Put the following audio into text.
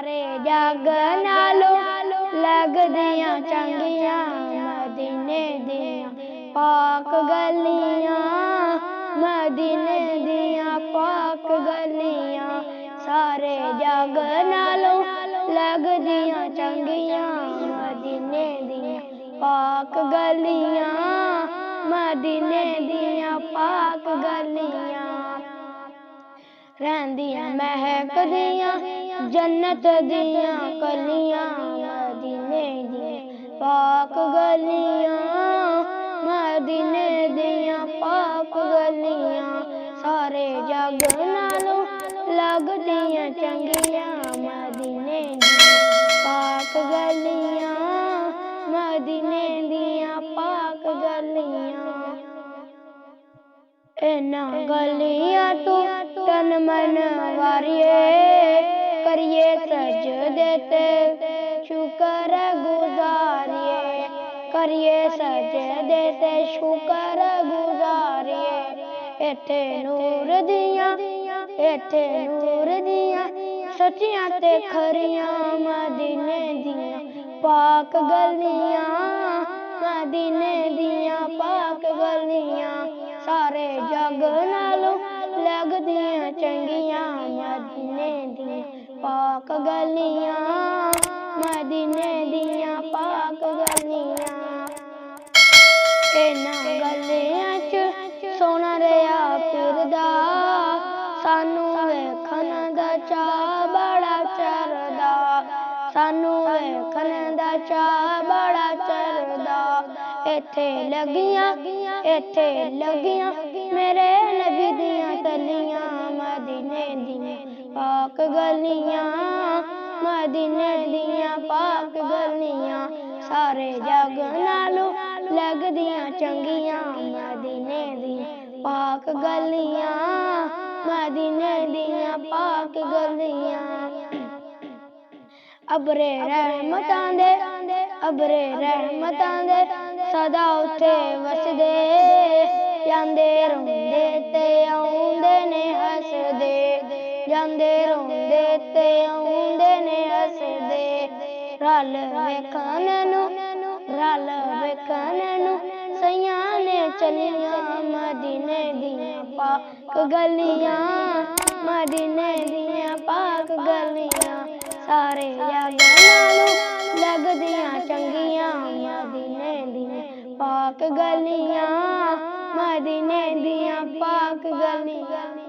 सारे जग नालों लगदियां चंगियां मदीने दियां पाक गलियां, मदीने दियां पाक गलियां। सारे जग नालों लगदियां चंगियां मदीने दियां पाक गलियां, मदीने दियां पाक गलियां। रहंदियां महकदियां जन्नत दियां कलियां मदीने दियां पाक गलियां, मदीने दियां पाक गलियां। सारे जग नालों लगदियां चंगियां मदीने दियां पाक गलियां, मदीने दियां पाक गलियां। इन्हां गलियां तू तन मन वारिए करिए सजदे ते शुक्र गुजारिए, करिए सजदे ते शुक्र गुजारिए। इत्थे नूर दियां, इत्थे नूर दियां सच्चियां ते खरियां मदीने दियां पाक गलियां, मदीने दियां पाक गलियां। सारे जग नालों लगदियां चंगियां मदीने दियां पाक गलियां, मदीने दियां पाक गलियां। इन्हां गलियां च सोना रहा फिरदा, सानू वेखण दा चाऽ बड़ा चढ़दा, सानू वेखण दा चाऽ बड़ा चढ़दा। इत्थे लगियां, इत्थे लगियां मेरे नबी दियां तलियां मदीने दियां पाक गलियां, मदीने दियां पाक गलियां। सारे जग नालों लगदियां चंगियां मदीने दियां पाक गलियां, मदीने दियां पाक गलियां। अबरे रहमतां दे, अबरे रहमतां दे सदा उत्थे वसदे, जांदे रोंदे ते आउंदे ने हसदे, जांदे रोंदे ते आउंदे ने हसदे। रल वेखण नू, रल वेखण नू सैयां ने चलियां मदीने दियां पाक गलियां, मदीने दियां पाक गलियां। सारे जग नालों लगदियां चंगियां मदीने दियां पाक गलियां, मदीने दियां पाक गलियां।